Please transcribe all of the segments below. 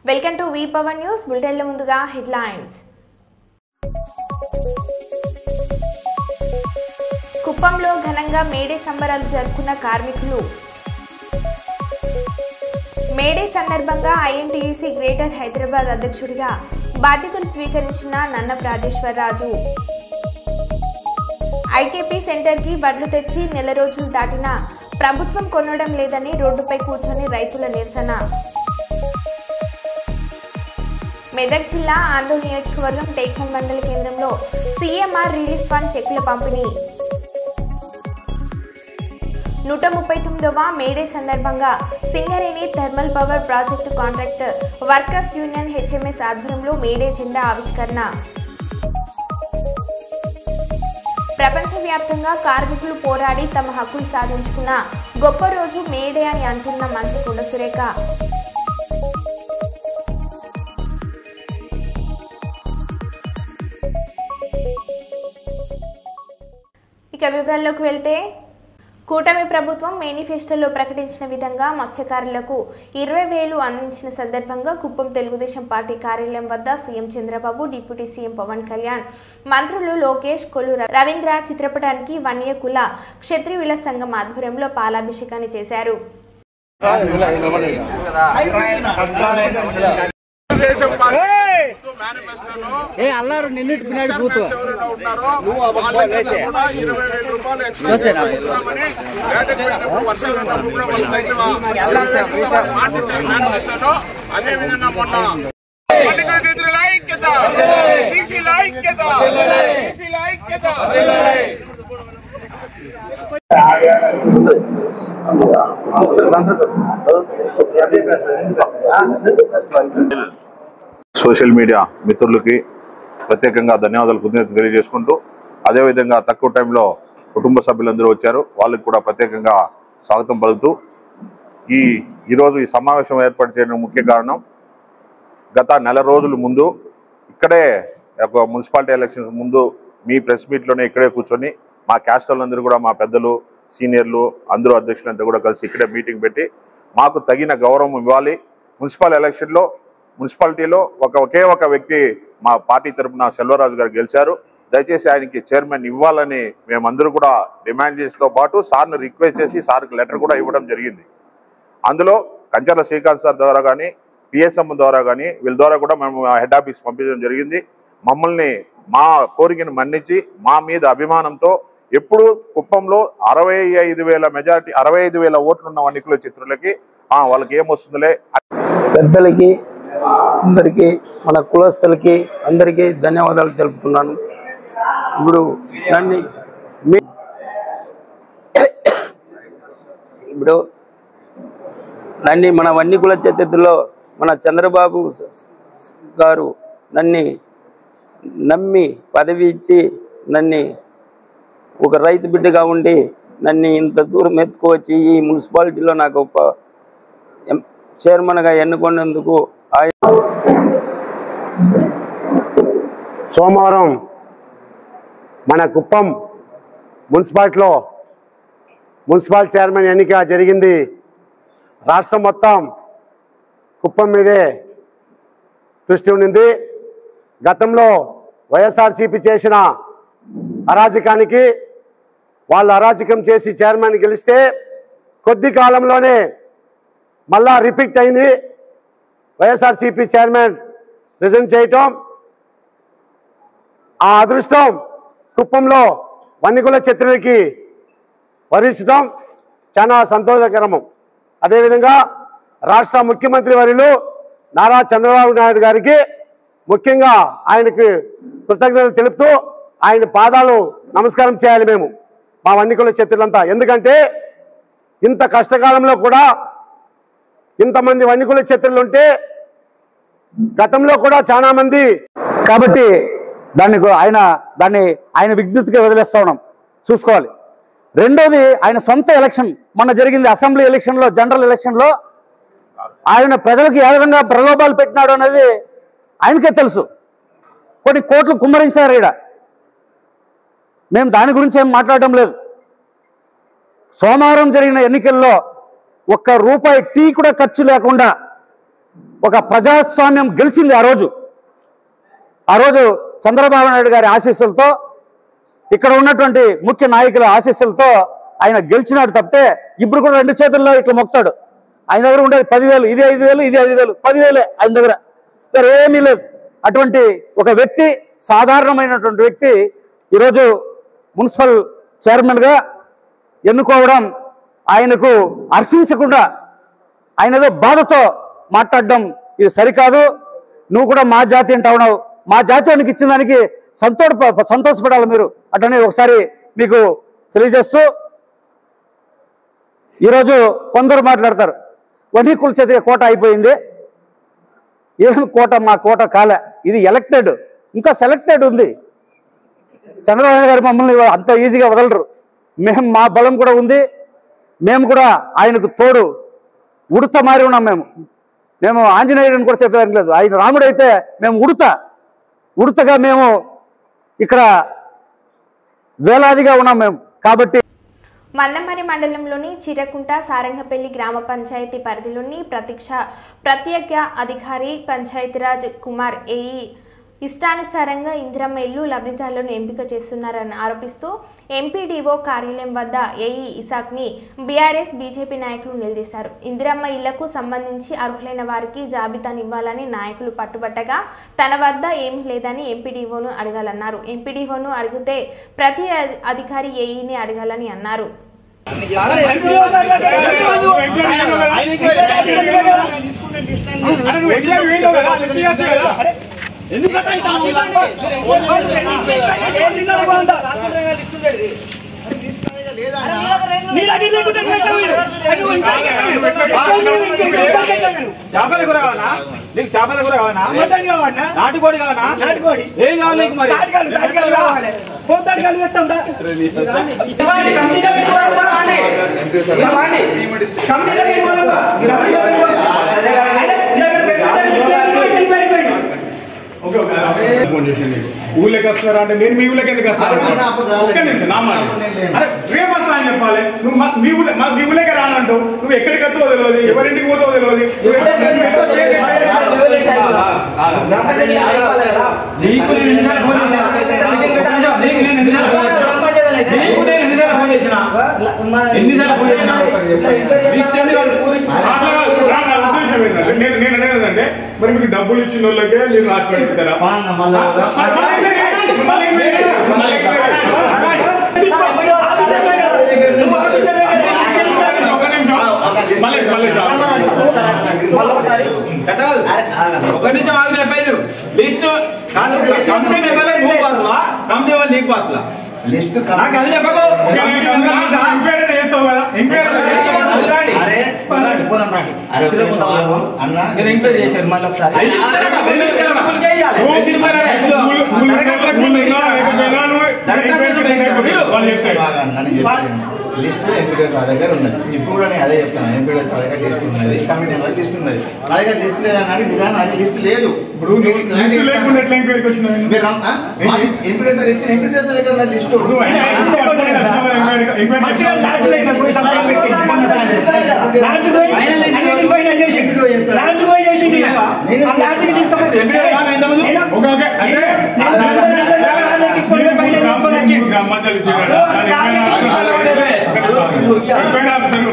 Welcome to V power news బులెటిన్ల ముందుగా headlines. కుప్పంలో ఘనంగా మేడే సంబరాలు జరుపుకున్న కార్మికులు. మేడే సందర్భంగా ఐఎన్టీయూసీ గ్రేటర్ హైదరాబాద్ అధ్యక్షుడిగా బాధ్యతలు స్వీకరించిన నన్న రాజేశ్వరరాజు. ఐకేపీ సెంటర్కి వడ్లు తెచ్చి నెల రోజులు దాటినా ప్రభుత్వం కొనడం లేదని రోడ్డుపై కూర్చొని రైతుల నిరసన. మెదక్ జిల్లా ఆందోళన నియోజకవర్గం టేక్హోమ్ మండల కేంద్రంలో సీఎంఆర్ రిలీఫ్ ఫండ్ చెక్కుల పంపిణీ. 139వ మేడే సందర్భంగా Singareni thermal power project contractor workers union HMS ఆధ్వర్యంలో మేడే జెండా ఆవిష్కరణ. ప్రపంచవ్యాప్తంగా కార్మికులు పోరాడి తమ హక్కులు సాధించుకున్న గొప్ప రోజు మేడే అని అంటున్న మంత్రి కొండ సురేఖ. ఇక వివరాల్లోకి వెళ్తే, కూటమి ప్రభుత్వం మేనిఫెస్టోలో ప్రకటించిన విధంగా మత్స్యకారులకు 20,000 అందించిన సందర్భంగా కుప్పం తెలుగుదేశం పార్టీ కార్యాలయం వద్ద CM Chandrababu, deputy CM Pawan Kalyan, మంత్రులు లోకేష్, కొల్లు రవీంద్ర చిత్రపటానికి వన్య కుల క్షత్రియుల సంఘం ఆధ్వర్యంలో పాలాభిషేకాన్ని చేశారు. అల్లారు నిన్నటి పినాడి బూత్ అదేవిధంగా మొన్న సోషల్ మీడియా మిత్రులకి ప్రత్యేకంగా ధన్యవాదాలు కృతజ్ఞతలు తెలియజేసుకుంటూ, అదేవిధంగా తక్కువ టైంలో కుటుంబ సభ్యులందరూ వచ్చారు, వాళ్ళకి కూడా ప్రత్యేకంగా స్వాగతం పలుకుతూ, ఈరోజు ఈ సమావేశం ఏర్పాటు చేయడం ముఖ్య కారణం, గత నెల రోజుల ముందు ఇక్కడే మున్సిపాలిటీ ఎలక్షన్స్ ముందు మీ ప్రెస్ మీట్లోనే ఇక్కడే కూర్చొని మా క్యాస్ట్ వాళ్ళందరూ కూడా, మా పెద్దలు, సీనియర్లు, అందరూ అధ్యక్షులంతా కూడా కలిసి ఇక్కడే మీటింగ్ పెట్టి మాకు తగిన గౌరవం ఇవ్వాలి. మున్సిపల్ ఎలక్షన్లో మున్సిపాలిటీలో ఒకే ఒక వ్యక్తి మా పార్టీ తరఫున సెల్వరాజు గారు గెలిచారు, దయచేసి ఆయనకి చైర్మన్ ఇవ్వాలని మేమందరూ కూడా డిమాండ్ చేసితో పాటు సార్ను రిక్వెస్ట్ చేసి సార్కి లెటర్ కూడా ఇవ్వడం జరిగింది. అందులో కంచర్ల శ్రీకాంత్ సార్ ద్వారా కానీ, పిఎస్ఎం ద్వారా కానీ, వీళ్ళ ద్వారా కూడా మేము హెడ్ ఆఫీస్ పంపించడం జరిగింది. మమ్మల్ని మా కోరికను మన్నించి మా మీద అభిమానంతో ఎప్పుడు కుప్పంలో 65,000 మెజార్టీ, 65,000 ఓట్లు ఉన్న వన్నికుల చిత్రులకి వాళ్ళకి ఏమొస్తుందిలే. పెద్దలకి అందరికీ, మన కులస్తులకి అందరికీ ధన్యవాదాలు తెలుపుతున్నాను. ఇప్పుడు నన్ను మన వన్ని కుల చరిత్రలో మన చంద్రబాబు గారు నమ్మి పదవి ఇచ్చి నన్ను ఒక రైతు బిడ్డగా ఉండి నన్ను ఇంత దూరం ఎత్తుకువచ్చి ఈ మున్సిపాలిటీలో నాకు చైర్మన్గా ఎన్నుకున్నందుకు సోమవారం మన కుప్పం మున్సిపాలిటీలో మున్సిపల్ చైర్మన్ ఎన్నిక జరిగింది. రాష్ట్రం మొత్తం కుప్పం మీదే దృష్టి ఉండింది. గతంలో వైఎస్ఆర్సీపీ చేసిన అరాజకానికి, వాళ్ళు అరాజకం చేసి చైర్మన్ గెలిస్తే కొద్ది కాలంలోనే మళ్ళా రిపీట్ అయింది. వైఎస్ఆర్సీపీ చైర్మన్ రిజైన్ చేయటం, ఆ అదృష్టం కుప్పంలో వన్నికుల క్షత్రియులకి వరించడం చాలా సంతోషకరము. అదేవిధంగా రాష్ట్ర ముఖ్యమంత్రి వర్యులు నారా చంద్రబాబు నాయుడు గారికి ముఖ్యంగా ఆయనకు కృతజ్ఞతలు తెలుపుతూ ఆయన పాదాలు నమస్కారం చేయాలి మేము, మా వన్నికుల క్షత్రియులంతా. ఎందుకంటే ఇంత కష్టకాలంలో కూడా ఇంతమంది వన్నికుల క్షత్రియులు ఉంటే గతంలో కూడా చాలా మంది, కాబట్టి ఆయన విజ్ఞతగా వదిలేస్తా ఉన్నాం, చూసుకోవాలి. రెండోది, ఆయన సొంత ఎలక్షన్ మొన్న జరిగింది అసెంబ్లీ ఎలక్షన్లో, జనరల్ ఎలక్షన్లో ఆయన ప్రజలకు ఏ విధంగా ప్రలోభాలు పెట్టినాడు అనేది ఆయనకే తెలుసు. కొన్ని కోట్లు కుమ్మరించారు. ఇక్కడ మేము దాని గురించి ఏం మాట్లాడడం లేదు. సోమవారం జరిగిన ఎన్నికల్లో ఒక్క రూపాయి టీ కూడా ఖర్చు లేకుండా ఒక ప్రజాస్వామ్యం గెలిచింది ఆ రోజు చంద్రబాబు నాయుడు గారి ఆశీస్సులతో, ఇక్కడ ఉన్నటువంటి ముఖ్య నాయకుల ఆశీస్సులతో ఆయన గెలిచినాడు తప్పితే ఇప్పుడు కూడా 2 చేతుల్లో ఇట్లా మొక్తాడు. ఆయన దగ్గర ఉండేది 10,000, ఇది 5,000, ఇది 5,000, 10,000 ఆయన దగ్గర వేరే ఏమీ లేదు. అటువంటి ఒక వ్యక్తి, సాధారణమైనటువంటి వ్యక్తి ఈరోజు మున్సిపల్ చైర్మన్గా ఎన్నుకోవడం ఆయనకు హర్షించకుండా ఆయన ఏదో బాధతో మాట్లాడడం ఇది సరికాదు. నువ్వు కూడా మా జాతి అంటావు, మా జాతీయానికి ఇచ్చిన దానికి సంతోషపడాలి మీరు అటనే ఒకసారి మీకు తెలియజేస్తూ, ఈరోజు కొందరు మాట్లాడతారు వణికుల చేతి కోట అయిపోయింది. ఏం కోట? మా కోట కాలే, ఇది ఎలక్టెడ్, ఇంకా సెలెక్టెడ్ ఉంది. చంద్రబాబు గారు మమ్మల్ని అంత ఈజీగా వదలరు. మా బలం కూడా ఉంది, మేము కూడా ఆయనకు తోడు ఉడత మారి ఉన్నాం. మేము ఆంజనేయుడిని కూడా చెప్పేదానికి లేదు. ఆయన రాముడైతే మేము ఉడతగా మేము ఇక్కడ వేలాదిగా ఉన్నాం మేము. కాబట్టి మందమరి మండలంలోని చిరకుంట సారంగపల్లి గ్రామ పంచాయతీ పరిధిలోని ప్రత్యేక అధికారి పంచాయతీరాజ్ కుమార్ ఏఈ ఇష్టానుసారంగా ఇందిరమ్మ ఇల్లు లబ్ధిదారులను ఎంపిక చేస్తున్నారని ఆరోపిస్తూ ఎంపీడీఓ కార్యాలయం వద్ద ఏఈ ఇసాక్ని బీఆర్ఎస్ బీజేపీ నాయకులు నిలదీశారు. ఇందిరమ్మ ఇళ్లకు సంబంధించి అర్హులైన వారికి జాబితాను ఇవ్వాలని నాయకులు పట్టుబట్టగా తన వద్ద ఏమీ లేదని ఎంపీడీఓను అడగాలన్నారు. ఎంపీడీఓను అడిగితే ప్రతి అధికారి ఏఈని అడగాలని అన్నారు. చేపల కూర కావాలా? నీకు చేపల కూర కావాలా? నాటుకోడి కావాలా? ఏం కావాలి నీకు? మరి కావాలి. ఊళ్ళకి వస్తారా అంటే నేను మీ ఊళ్ళకి ఎందుకు వస్తాను? రేపు వస్తా అని చెప్పాలి. నువ్వు మీ ఊళ్ళకి రానంటావు. నువ్వు ఎక్కడికి వస్తావో తెలియదు, ఎవరింటికి పోతావో తెలియదు. నేను అనేదంటే మరి మీకు డబ్బులు ఇచ్చిన వాళ్ళకే మీరు రాసి పెడతారా? ఒక నిమిషం ఆగి చెప్పాను. లిస్ట్ కంపెనీ నువ్వు పాసులా, కంపెనీ నీకు పాసులా? లిస్ట్ నాకు అది చెప్పకు. ఎంక్వైరీ చేశారు మళ్ళీ ఒకసారి. లిస్ట్ ఎంపీడీఓ దగ్గర ఉన్నది. ఇప్పుడు కూడా నేను అదే చెప్తాను. ఎంపీడీఓ దగ్గర లిస్ట్ ఉన్నది, కమిటీ నెంబర్ లిస్ట్ ఉన్నది. నా దగ్గర లిస్ట్ లేదన్నాడు. నిజాన్ని అది లిస్ట్ లేదు. ఇప్పుడు ఎంపీడీఓ దగ్గర ఉన్న లిస్ట్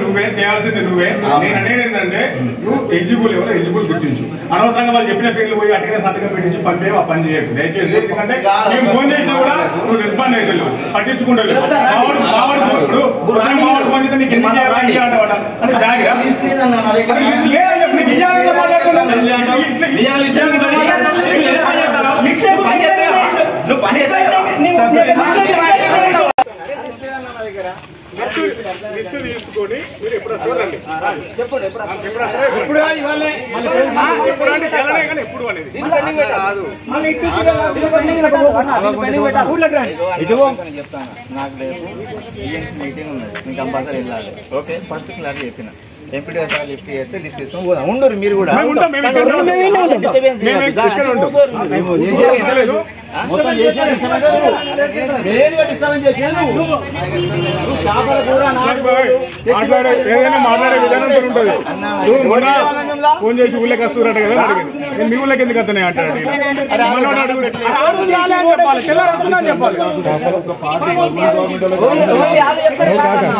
నువ్వే చేయాల్సింది నువ్వే. నేను అనేది ఏంటంటే నువ్వు ఎలిజిబుల్ ఎవరో ఎలిజిబుల్ గుర్తించు. అనవసరంగా వాళ్ళు చెప్పిన పేర్లు పోయి అటుగా సంతకం పెట్టించి పంపేవి ఆ పని చేయకు దయచేసి. ఎందుకంటే మేము ఫోన్ చేసినా కూడా నువ్వు రెస్పాండ్ అయితే పట్టించుకుంటావు. మావాడు ఫోన్ చేస్తే నీకు ఎందుకు చేయాలి అంటావట అంటే జాగ్రత్త. లిస్ట్ తీసుకొని మీరు ఎప్పుడు చూడండి. ఎప్పుడు చెప్తాను. నాకు రేపు మీటింగ్ ఉన్నది, మీకు కంపల్సరీ వెళ్ళాలి. ఓకే, ఫస్ట్ క్లాస్ చెప్పిన ఎంపీడీఓ సార్ లిస్ట్ చేస్తే లిస్ట్ తీసుకొని పోదాం. ఉండరు మీరు కూడా. ఏదైనా మాట్లాడే విధానం ఉంటుంది. ఫోన్ చేసి ఊళ్ళకి వస్తున్నారట కదా అడిగింది. నేను మీ ఊళ్ళకి ఎందుకు వస్తున్నాయి అంటాడు.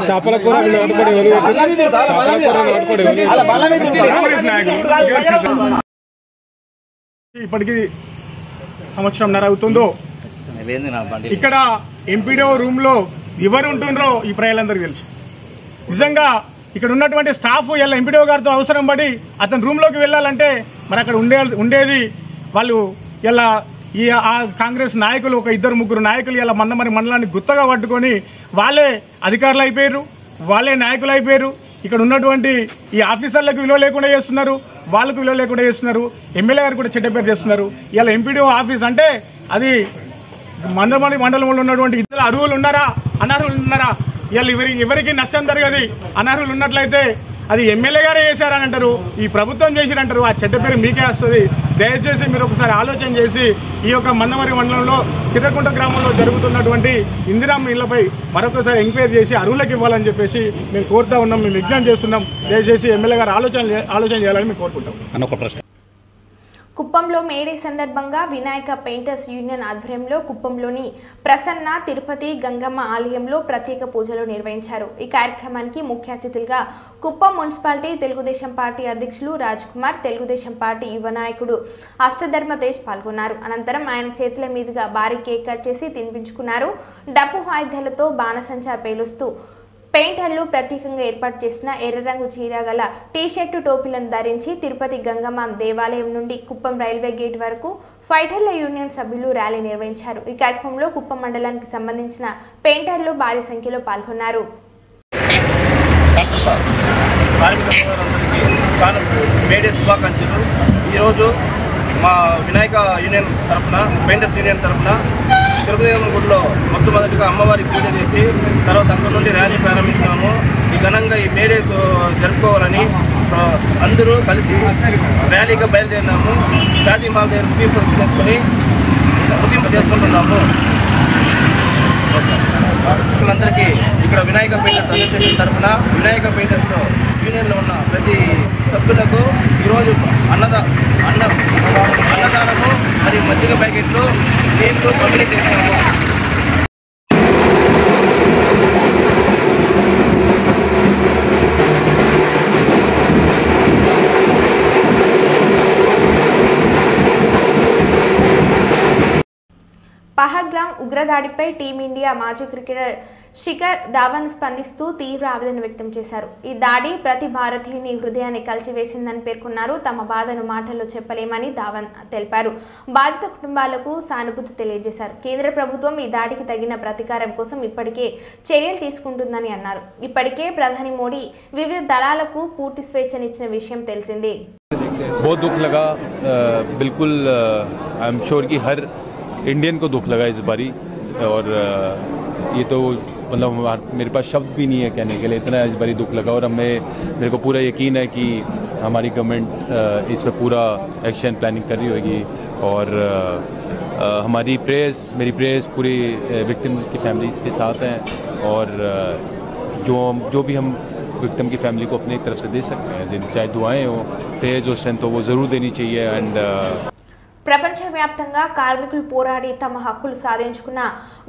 చేపల కూర ఇప్పటికి సంవత్సరంన్నర అవుతుందో ఇక్కడ ఎంపీడీఓ రూమ్ లో ఎవరు ఉంటుండ్రో ఈ ప్రజలందరికీ తెలుసు. నిజంగా ఇక్కడ ఉన్నటువంటి స్టాఫ్ ఇలా ఎంపీడీఓ గారితో అవసరం పడి అతని రూమ్ లోకి వెళ్ళాలంటే మరి అక్కడ ఉండేది వాళ్ళు ఇలా ఈ కాంగ్రెస్ నాయకులు ఒక 2-3 నాయకులు ఇలా మండలాన్ని గుత్తగా పట్టుకొని వాళ్ళే అధికారులు అయిపోయారు, వాళ్ళే నాయకులు అయిపోయారు. ఇక్కడ ఉన్నటువంటి ఈ ఆఫీసర్లకు విలువ లేకుండా చేస్తున్నారు, వాళ్ళకు విలువ లేకుండా చేస్తున్నారు. ఎమ్మెల్యే గారు కూడా చెడ్డ పేరు చేస్తున్నారు. ఇలా ఎంపీడీఓ ఆఫీస్ అంటే అది మండలంలో ఉన్నటువంటి ఇతర అర్హులు ఉన్నారా అనర్హులు ఉన్నారా? ఇలా ఎవరికి నష్టం జరగదు. అనర్హులు ఉన్నట్లయితే అది ఎమ్మెల్యే గారే చేశారని అంటారు, ఈ ప్రభుత్వం చేసిరంటారు. ఆ చెడ్డ పేరు మీకే వస్తుంది. దయచేసి మీరు ఒకసారి ఆలోచన చేసి ఈ యొక్క మందమరి మండలంలో చిర్రకుంట గ్రామంలో జరుగుతున్నటువంటి ఇందిరమ్మ ఇళ్లపై మరొకసారి ఎంక్వైరీ చేసి అర్హులకు ఇవ్వాలని చెప్పేసి మేము కోరుతా ఉన్నాం, మేము విజ్ఞప్తి చేస్తున్నాం. దయచేసి ఎమ్మెల్యే గారు ఆలోచన చేయాలని మేము కోరుకుంటాం. కుప్పంలో మేడే సందర్భంగా వినాయక పెయింటర్స్ యూనియన్ ఆధ్వర్యంలో కుప్పంలోని ప్రసన్న తిరుపతి గంగమ్మ ఆలయంలో ప్రత్యేక పూజలు నిర్వహించారు. ఈ కార్యక్రమానికి ముఖ్య అతిథులుగా కుప్పం మున్సిపాలిటీ తెలుగుదేశం పార్టీ అధ్యక్షులు రాజ్ కుమార్, తెలుగుదేశం పార్టీ యువ నాయకుడు అష్టధర్మ తేజ్ పాల్గొన్నారు. అనంతరం ఆయన చేతుల మీదుగా భారీ కేక్ కట్ చేసి తినిపించుకున్నారు. డప్పు వాయిద్యాలతో బాణసంచా పేలుస్తూ పెయింటర్లు ప్రత్యేకంగా ఏర్పాటు చేసిన ఎర్ర రంగు చీర గల టీషర్టు టోపీలను ధరించి తిరుపతి గంగమ్మ దేవాలయం నుండి కుప్పం రైల్వే గేట్ వరకు ఫైటర్ల యూనియన్ సభ్యులు ర్యాలీ నిర్వహించారు. ఈ కార్యక్రమంలో కుప్పం మండలానికి సంబంధించిన పెయింటర్లు భారీ సంఖ్యలో పాల్గొన్నారు. ఈరోజు మా వినాయక యూనియన్ తరఫున పెయింటర్స్ యూనియన్ తరఫున తిరుపతి గుడిలో మొట్టమొదటిగా అమ్మవారికి పూజ చేసి తర్వాత అక్కడ నుండి ర్యాలీ ప్రారంభించినాము. ఈ ఘనంగా ఈ మేడేస్ జరుపుకోవాలని అందరూ కలిసి ర్యాలీగా బయలుదేరినాము. షాదీ మాల్ దగ్గర ముగింపు చేసుకుంటున్నాము. అందరికీ ఇక్కడ వినాయక పెయింటర్స్ అసోసియేషన్ తరఫున వినాయక పెయింటర్స్లో యూనియన్లో ఉన్న ప్రతి సభ్యులకు ఈరోజు అన్నదానము మరియు మజ్జిగ ప్యాకెట్లు నీళ్లు పంపిణీ చేస్తున్నాము. పహల్గామ్ ఉగ్రదాడిపై టీమిండియా మాజీ క్రికెటర్ శిఖర్ ధావన్ స్పందిస్తూ తీవ్ర ఆవేదన వ్యక్తం చేశారు. ఈ దాడి ప్రతి భారతీయుని హృదయాన్ని కలిచివేసిందని పేర్కొన్నారు. తమ బాధను మాటల్లో చెప్పలేమని ధావన్ తెలిపారు. బాధిత కుటుంబాలకు సానుభూతి తెలియజేశారు. కేంద్ర ప్రభుత్వం ఈ దాడికి తగిన ప్రతీకారం కోసం ఇప్పటికే చర్యలు తీసుకుంటుందని అన్నారు. ఇప్పటికే ప్రధాని మోడీ వివిధ దళాలకు పూర్తి స్వేచ్ఛనిచ్చిన విషయం తెలిసిందే. बहुत दुख लगा, बिल्कुल आई एम श्योर कि हर इंडियन को दुख लगा इस बारी, और ये तो मतलब मेरे पास शब्द भी नहीं है कहने के लिए, इतना इस बारी दुख लगा। और मेरे को पूरा यकीन है कि हमारी गवर्नमेंट इस पर पूरा एक्शन प्लानिंग कर रही होगी, और हमारी मेरी प्रेयर्स पूरी विक्टिम की फैमिलीज के साथ हैं, और जो भी हम विक्टिम की फैमिली को अपनी तरफ से दे सकते हैं, चाहे दुआएं हो, प्रेयर्स हो, स्ट्रेंथ हो, वो ज़रूर देनी चाहिए। एंड ప్రపంచవ్యాప్తంగా కార్మికులు పోరాడి తమ హక్కులు సాధించుకున్న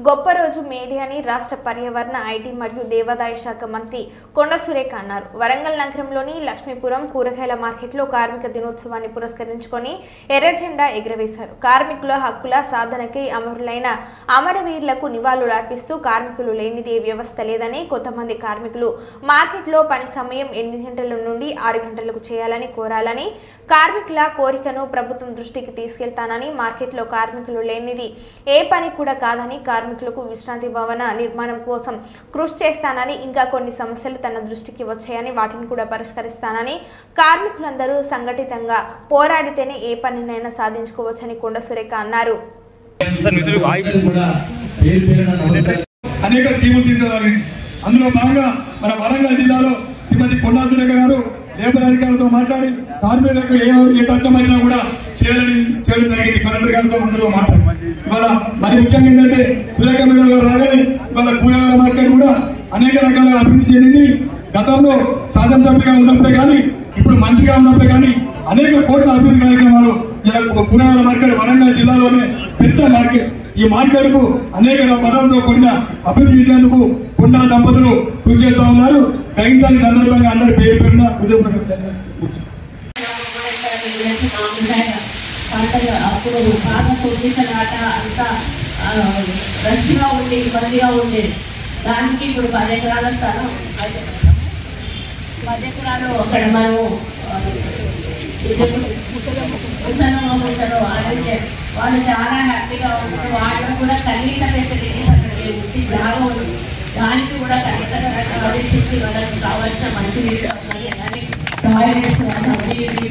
గొప్ప రోజు మేడే అని రాష్ట్ర పర్యావరణ, ఐటీ మరియు దేవాదాయ శాఖ మంత్రి కొండ సురేఖ అన్నారు. వరంగల్ నగరంలోని లక్ష్మీపురం కూరగాయల మార్కెట్లో కార్మిక దినోత్సవాన్ని పురస్కరించుకొని ఎర్ర జెండా ఎగురవేశారు. కార్మికుల హక్కుల సాధనకై అమరులైన అమరవీరులకు నివాళులు అర్పిస్తూ కార్మికులు లేనిదే వ్యవస్థ లేదని, కొంతమంది కార్మికులు మార్కెట్లో పని సమయం 8 గంటల నుండి 6 గంటలకు చేయాలని కోరాలని, కార్మికుల కోరికను ప్రభుత్వం దృష్టికి తీసుకెళ్తానని, మార్కెట్లో కార్మికులు లేనిది ఏ పని కూడా కాదని, కార్మికులకు విశ్రాంతి భవన నిర్మాణం కోసం కృషి చేస్తానని, ఇంకా కొన్ని సమస్యలు తన దృష్టికి వచ్చాయని వాటిని కూడా పరిష్కరిస్తానని, కార్మికులందరూ సంఘటితంగా పోరాడితేనే ఏ పనినైనా సాధించుకోవచ్చని కొండ సురేఖ అన్నారు. అనేక స్కీములు తీసుకురావాలి. అందులో భాగంగా మన వరంగల్ జిల్లాలో శ్రీమతి కొండా సురేఖ గారు లేబర్ అధికారులతో మాట్లాడి కార్మికులకు ఏ కష్టమైనా కూడా చేయడం జరిగింది. కలెక్టర్ గారితో అందరితో మాట్లాడి ఇవాళ మరి ముఖ్యంగా ఏంటంటే సురేఖ మేడం గారు రాగానే ఇవాళ కూరగాయల మార్కెట్ కూడా అనేక రకాలుగా అభివృద్ధి చెందింది. గతంలో శాసనసభ్యుగా ఉన్నప్పుడే కానీ, ఇప్పుడు మంత్రిగా ఉన్నప్పుడే కానీ అనేక కోట్ల అభివృద్ధి కార్యక్రమాలు కూరగాయల మార్కెట్ వరంగల్ జిల్లాలోనే పెద్ద మార్కెట్. ఈ మార్కెట్ కు అనేక పదాలతో కూడిన అభివృద్ధి చేసేందుకు కొండా దంపతులు కృషి చేస్తా ఉన్నారు. గ్రహించాలి సందర్భంగా అందరి పేరు పేరున అప్పుడు బాగా తొమ్మిదిలాట అంతా రష్గా ఉండి ఇబ్బందిగా ఉండేది. దానికి ఇప్పుడు 10 ఎకరాల స్థలం 10 ఎకరాలు అక్కడ మనం ముసలమ్మ ఉంటారు వాళ్ళు చాలా హ్యాపీగా ఉంటారు. వాళ్ళు కూడా కనీసం అక్కడ బాగా ఉంది. దానికి కూడా కనీసం ఆదేశించి వాళ్ళకి కావాల్సిన మంచి టాయిలెట్స్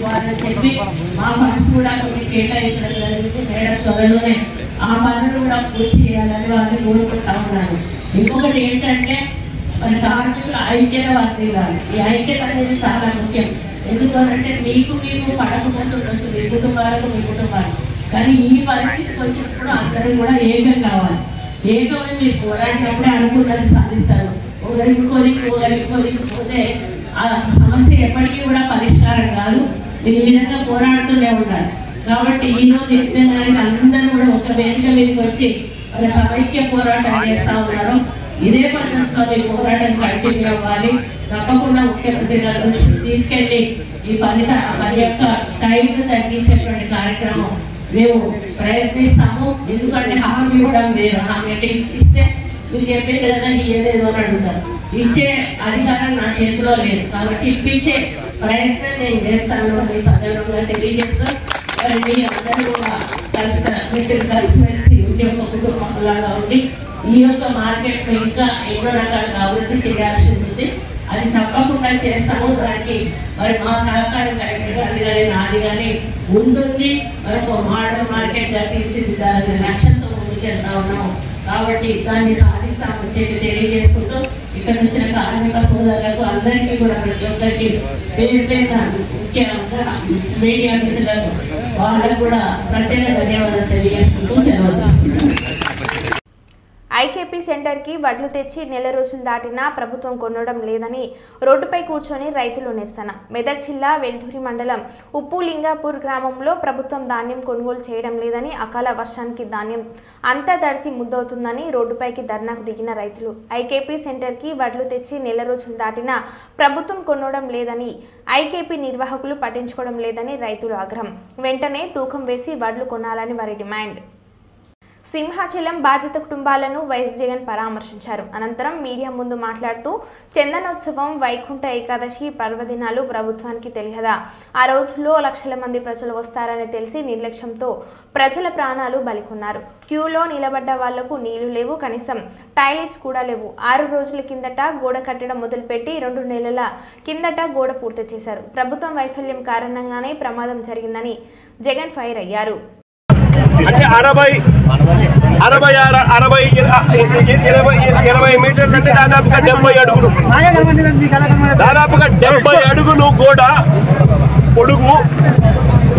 వాళ్ళని చెప్పి మా ఫండ్స్ కూడా కొన్ని కేటాయించడం జరిగింది. మేడం త్వరలోనే ఆ పనులు కూడా పూర్తి చేయాలని వాళ్ళని కోరుకుంటా ఉన్నాను. ఇంకొకటి ఏంటంటే మన కార్మికులు ఐక్యత వర్తిల్లాలి. ఈ ఐక్యత అనేది చాలా ముఖ్యం. ఎందుకంటే మీకు పడకపోతే ఉండొచ్చు, మీ కుటుంబాలు, కానీ ఈ పరిస్థితికి వచ్చినప్పుడు అందరూ కూడా ఏకం కావాలి. ఏకమని పోరాడినప్పుడే అనుకున్నది సాధిస్తారు. ఒకరికి పోతే ఆ సమస్య ఎప్పటికీ కూడా పరిష్కారం కాదు. ఈ విధంగా పోరాడుతూనే ఉండాలి. కాబట్టి ఈ రోజు చెప్పిన అందరూ కూడా ఒక వేదిక మీదకి వచ్చి ఒక సమైక్య పోరాటం చేస్తా ఉన్నారు. ఇదే పద్ధతిలో మీ పోరాటం కంటిన్యూ అవ్వాలి. తప్పకుండా ముఖ్యమంత్రి గారి దృష్టికి తీసుకెళ్లి ఈ పని యొక్క టైం తగ్గించేటువంటి కార్యక్రమం మేము ప్రయత్నిస్తాము. ఎందుకంటే హామీ ఇవ్వడం వేరు, హామీ టీమ్స్ ఇస్తే మీరు చెప్పే విధంగా ఇయ్యలేదు అని అడుగుతారు. ఇచ్చే అధికారం నా చేతిలో లేదు. కాబట్టి ఇప్పించే ప్రయత్నం నేను చేస్తాను అని సందర్భంగా తెలియజేస్తూ మరి మీ అందరూ కూడా కలిసిమెలిసి ఉండి ఒక కుటుంబంలాగా ఉండి ఈ యొక్క మార్కెట్ ఇంకా ఎన్నో రకాలుగా అభివృద్ధి చేయాల్సి ఉంది. అది తప్పకుండా చేస్తాము. దానికి మరి మా సహకారం కలెక్టర్ గారి కానీ నాది కానీ ఉంటుంది. మరి ఒక మోడల్ మార్కెట్ గా తీర్చిదిద్దాలనే లక్ష్యంతో ముందుకెళ్తా ఉన్నాము. కాబట్టి దాన్ని సాధిస్తామని చెప్పి తెలియజేసుకుంటూ ఇక్కడ వచ్చిన కార్మిక సోదరులకు అందరికీ కూడా ప్రతి ఒక్కరికి పేరు పేరున ముఖ్యంగా మీడియా మిత్రులకు వాళ్ళకు కూడా ప్రత్యేక ధన్యవాదాలు తెలియజేసుకుంటూ సెలవు తీసుకుంటున్నాను. ఐకేపీ సెంటర్కి వడ్లు తెచ్చి నెల రోజులు దాటినా ప్రభుత్వం కొనడం లేదని రోడ్డుపై కూర్చొని రైతులు నిరసన. మెదక్ జిల్లా వెల్ధూరి మండలం ఉప్పులింగాపూర్ గ్రామంలో ప్రభుత్వం ధాన్యం కొనుగోలు చేయడం లేదని, అకాల వర్షానికి ధాన్యం అంతా తడిసి ముద్దవుతుందని రోడ్డుపైకి ధర్నాకు దిగిన రైతులు. ఐకేపీ సెంటర్కి వడ్లు తెచ్చి నెల రోజులు దాటినా ప్రభుత్వం కొనడం లేదని, ఐకేపీ నిర్వాహకులు పట్టించుకోవడం లేదని రైతులు ఆగ్రహం. వెంటనే తూకం వేసి వడ్లు కొనాలని వారి డిమాండ్. సింహాచలం బాధిత కుటుంబాలను వైఎస్ జగన్ పరామర్శించారు. అనంతరం మీడియా ముందు మాట్లాడుతూ చందనోత్సవం, వైకుంఠ ఏకాదశి పర్వదినాలు ప్రభుత్వానికి తెలియదా? ఆ రోజుల్లో లక్షల మంది ప్రజలు వస్తారని తెలిసి నిర్లక్ష్యంతో ప్రజల ప్రాణాలు బలికొన్నారు. క్యూలో నిలబడ్డ వాళ్లకు నీళ్లు లేవు, కనీసం టాయిలెట్స్ కూడా లేవు. 6 రోజుల కిందట గోడ కట్టడం మొదలుపెట్టి 2 నెలల కిందట గోడ పూర్తి చేశారు. ప్రభుత్వం వైఫల్యం కారణంగానే ప్రమాదం జరిగిందని జగన్ ఫైర్ అయ్యారు. అంటే 20 మీటర్లు అంటే దాదాపుగా 70 అడుగులు, దాదాపుగా 70 అడుగులు గోడ పొడుగు,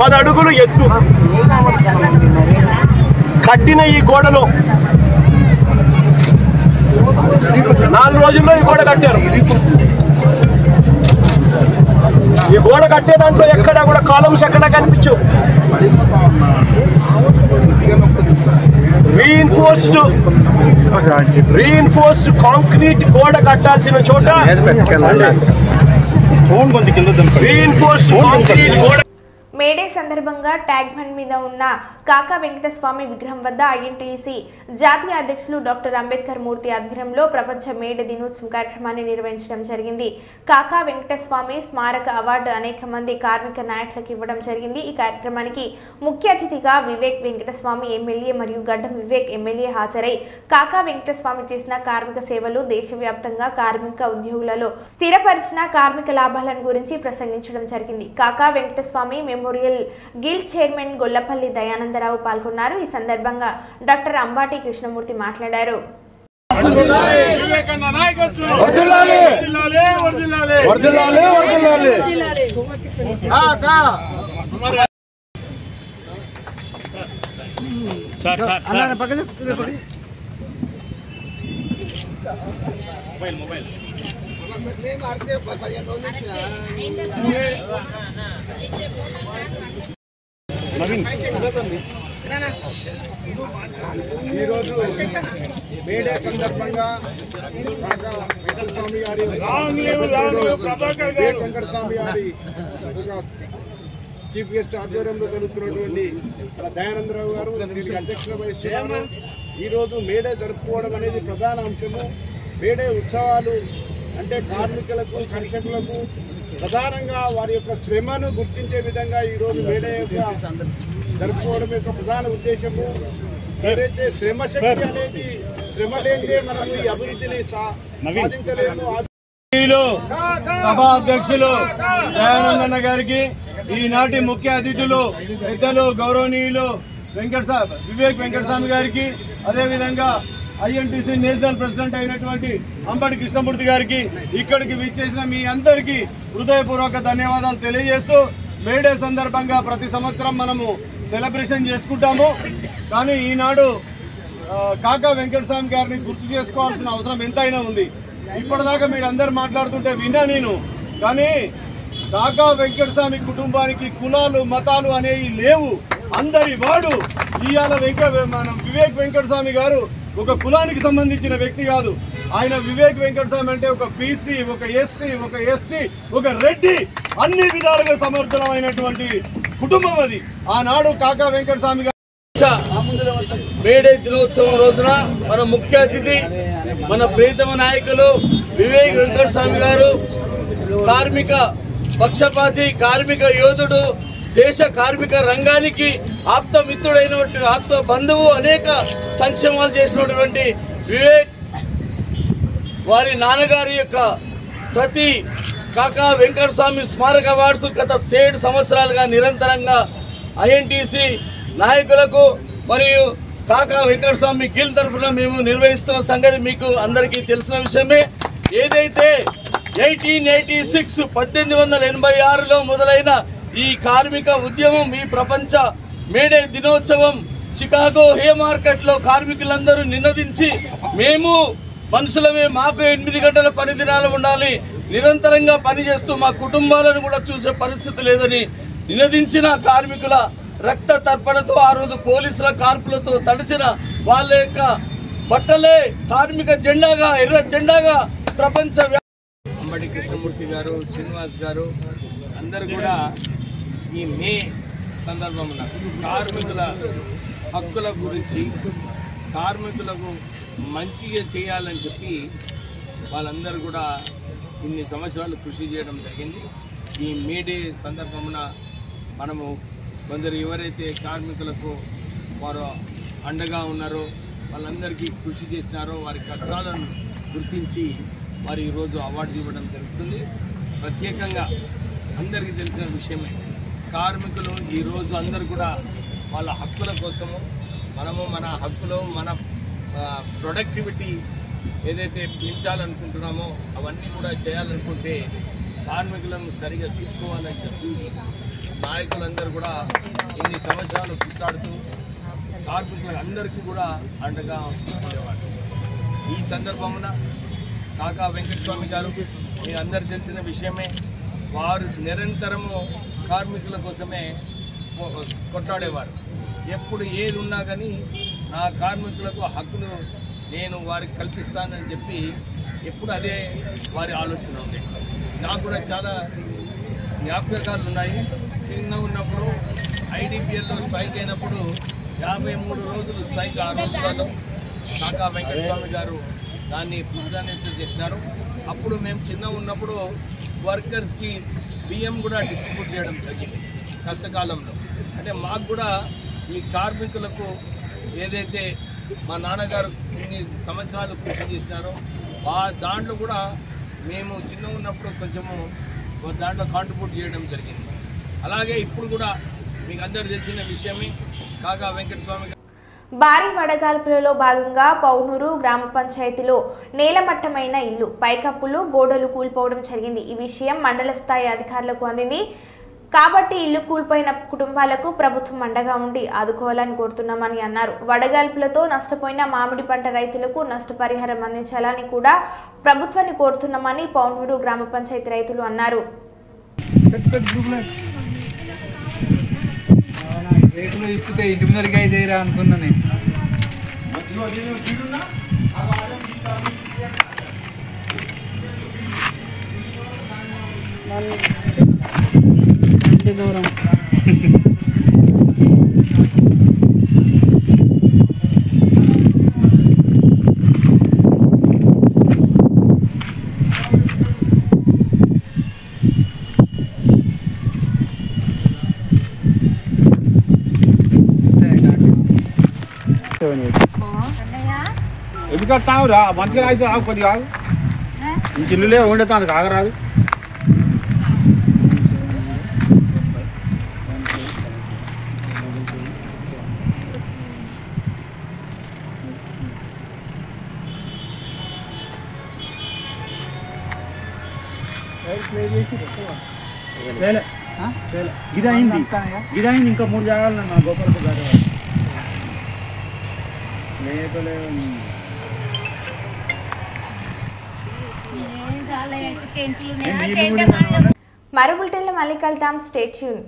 10 అడుగులు ఎత్తు కట్టిన ఈ గోడలో 4 రోజుల్లో ఈ గోడ కట్టారు. ఈ గోడ కట్టే దాంట్లో ఎక్కడా కూడా కాలమ్స్ ఎక్కడా కనిపించవు. రీఇన్ఫోర్స్డ్ కాంక్రీట్ గోడ కట్టాల్సిన చోట రీఇన్ఫోర్స్డ్ కాంక్రీట్ గోడ. మేడే సందర్భంగా ట్యాగ్ బండ్ మీద ఉన్న కాకా వెంకటస్వామి విగ్రహం వద్ద ఐఎన్టీయూసీ జాతీయ అధ్యక్షులు డాక్టర్ అంబేద్కర్ మూర్తి ఆధ్వర్యంలో ప్రపంచ మేడే దినోత్సవం కార్యక్రమాన్ని నిర్వహించడం జరిగింది. కాకా వెంకటస్వామి స్మారక అవార్డు అనేక మంది కార్మిక నాయకులకు ఇవ్వడం జరిగింది. ఈ కార్యక్రమానికి ముఖ్య అతిథిగా వివేక్ వెంకటస్వామి ఎమ్మెల్యే మరియు గడ్డం వివేక్ ఎమ్మెల్యే హాజరై కాకా వెంకటస్వామి చేసిన కార్మిక సేవలు, దేశవ్యాప్తంగా కార్మిక ఉద్యోగులలో స్థిరపరిచిన కార్మిక లాభాలను గురించి ప్రసంగించడం జరిగింది. Kaka Venkataswamy memorial guild chairman Gollapalli Dayanandarao పాల్గొన్నారు. ఈ సందర్భంగా డాక్టర్ అంబాటి కృష్ణమూర్తి మాట్లాడారు. ఈరోజు మేడే సందర్భంగా వెంకటస్వామి గారి వెంకటస్వామి గారి చీఫ్ గెస్ట్ ఆధ్వర్యంలో జరుగుతున్నటువంటి దయానందరావు గారు దీనికి అధ్యక్షత వహిస్తున్నారు. ఈరోజు మేడే జరుపుకోవడం అనేది ప్రధాన అంశము. మేడే ఉత్సవాలు అంటే కార్మికులకు కర్షకులకు ప్రధానంగా వారి యొక్క శ్రమను గుర్తించే విధంగా ఈరోజు మేడే యొక్క జరుపుకోవడం యొక్క ప్రధాన ఉద్దేశము. ఏదైతే శ్రమశక్తి అనేది శ్రమ లేనిదే మనం ఈ అభివృద్ధిని సాధించలేము. సభా అధ్యక్షులు దయానందన్న గారికి, ఈనాటి ముఖ్య అతిథులు పెద్దలు గౌరవనీయులు వివేక్ వెంకటస్వామి గారికి, అదేవిధంగా INTC నేషనల్ ప్రెసిడెంట్ అయినటువంటి అంబటి కృష్ణమూర్తి గారికి, ఇక్కడికి విచ్చేసిన మీ అందరికీ హృదయపూర్వక ధన్యవాదాలు తెలియజేస్తూ, మేడే సందర్భంగా ప్రతి సంవత్సరం మనము సెలబ్రేషన్ చేసుకుంటాము. కానీ ఈనాడు కాకా వెంకటస్వామి గారిని గుర్తు చేసుకోవాల్సిన అవసరం ఎంతైనా ఉంది. ఇప్పటిదాకా మీరు అందరు మాట్లాడుతుంటే విన్నా నేను. కానీ కాకా వెంకటస్వామి కుటుంబానికి కులాలు మతాలు అనేవి లేవు. అందరి వాడు ఇవాళ మనం వివేక్ వెంకటస్వామి గారు ఒక కులానికి సంబంధించిన వ్యక్తి కాదు. ఆయన వివేక్ వెంకటస్వామి అంటే ఒక BC, ఒక SC, ఒక ST, ఒక రెడ్డి, అన్ని విధాలుగా సమర్థులమైనటువంటి కుటుంబం అది. ఆనాడు కాకా వెంకటస్వామి గారు మేడే దినోత్సవం రోజున మన ముఖ్య అతిథి మన ప్రియతమ నాయకులు వివేక్ వెంకటస్వామి గారు, కార్మిక పక్షపాతి, కార్మిక యోధుడు, దేశ కార్మిక రంగానికి ఆప్త మిత్రుడైనటువంటి ఆప్త బంధువు, అనేక సంక్షేమాలు చేసినటువంటి వివేక్ వారి నాన్నగారి యొక్క ప్రతి కాకా వెంకటస్వామి స్మారక అవార్డ్స్ గత 7 సంవత్సరాలుగా నిరంతరంగా INTC నాయకులకు మరియు కాకా వెంకటస్వామి గిల్ తరఫున మేము నిర్వహిస్తున్న సంగతి మీకు అందరికీ తెలిసిన విషయమే. ఏదైతే 1886 మొదలైన ఈ కార్మిక ఉద్యమం, ఈ ప్రపంచ మేడే దినోత్సవం చికాగో హే మార్కెట్ లో కార్మికులందరూ నినదించి, మేము మనుషులమే, మాకు 8 గంటల పని దినాలు ఉండాలి, నిరంతరంగా పనిచేస్తూ మా కుటుంబాలను కూడా చూసే పరిస్థితి లేదని నినదించిన కార్మికుల రక్త తర్పణతో ఆ రోజు పోలీసుల కార్పులతో తడిచిన వాళ్ళ యొక్క బట్టలే కార్మిక జెండాగా, ఎర్ర జెండాగా ప్రపంచ అంబటి కృష్ణమూర్తి గారు, శ్రీనివాస్ గారు అందరూ కూడా ఈ మే సందర్భమున కార్మికుల హక్కుల గురించి, కార్మికులకు మంచిగా చేయాలని చెప్పి వాళ్ళందరూ కూడా ఇన్ని సంవత్సరాలు కృషి చేయడం జరిగింది. ఈ మే డే సందర్భమున మనము కొందరు ఎవరైతే కార్మికులకు వారు అండగా ఉన్నారో, వాళ్ళందరికీ కృషి చేసినారో, వారి కష్టాలను గుర్తించి వారు ఈరోజు అవార్డు ఇవ్వడం జరుగుతుంది. ప్రత్యేకంగా అందరికీ తెలిసిన విషయమే, కార్మికులు ఈరోజు అందరూ కూడా వాళ్ళ హక్కుల కోసము, మనము మన హక్కులు, మన ప్రొడక్టివిటీ ఏదైతే పెంచాలనుకుంటున్నామో అవన్నీ కూడా చేయాలనుకుంటే కార్మికులను సరిగా తీసుకోవాలని చెప్పి నాయకులందరూ కూడా ఇన్ని సంవత్సరాలు పుట్టాడుతూ కార్మికులందరికీ కూడా అండగా ఉండేవారు. ఈ సందర్భమున కాకా వెంకటస్వామి గారు మీ అందరు తెలిసిన విషయమే, వారు నిరంతరము కార్మికుల కోసమే కొట్లాడేవారు. ఎప్పుడు ఏది ఉన్నా కానీ నా కార్మికులకు హక్కులు నేను వారికి కల్పిస్తానని చెప్పి ఎప్పుడు అదే వారి ఆలోచన ఉంది. నాకు కూడా చాలా జ్ఞాపకాలు ఉన్నాయి. చిన్న ఉన్నప్పుడు IDPLలో స్ట్రైక్ అయినప్పుడు 53 రోజులు స్ట్రైక్ ఆ రోజులలో కాకా వెంకటస్వామి గారు దాన్ని ప్రాధాన్యత చేసినారు. అప్పుడు మేము చిన్న ఉన్నప్పుడు వర్కర్స్కి బియ్యం కూడా డిస్ట్రిబ్యూట్ చేయడం జరిగింది కష్టకాలంలో. అంటే మాకు కూడా ఈ కార్మికులకు ఏదైతే మా నాన్నగారు ఇన్ని సంవత్సరాలు కృషి చేసినారో దాంట్లో కూడా మేము చిన్న ఉన్నప్పుడు కొంచెము దాంట్లో కాంట్రిబ్యూట్ చేయడం జరిగింది. అలాగే ఇప్పుడు కూడా మీకు అందరు తెలిసిన విషయమే, కాకా వెంకటస్వామి భారీ వడగాల్పులలో భాగంగా పౌనూరు గ్రామ పంచాయతీలో నేలమట్టమైన ఇల్లు, పైకప్పులు, గోడలు కూలిపోవడం జరిగింది. ఈ విషయం మండల స్థాయి అధికారులకు అందింది. కాబట్టి ఇల్లు కూలిపోయిన కుటుంబాలకు ప్రభుత్వం అండగా ఉండి ఆదుకోవాలని కోరుతున్నామని అన్నారు. వడగాల్పులతో నష్టపోయిన మామిడి పంట రైతులకు నష్టపరిహారం అందించాలని కూడా ప్రభుత్వాన్ని కోరుతున్నామని పౌనూరు గ్రామ పంచాయతీ రైతులు అన్నారు. ఇంటి ముందరికి అయితే అనుకున్నా నేను. దూరం ఎందుకు కడతావు రా మంచిగా అయితే ఆగు కొద్దిగా ఆగు ఇంక ఇల్లులే ఉండేది ఆగరాదు. ఇదైంది ఇంకా 3 జాగాలు నా గోపాలపు గారు మరో బులెటిన్లో మళ్ళీ కలుద్దాం. Stay tune.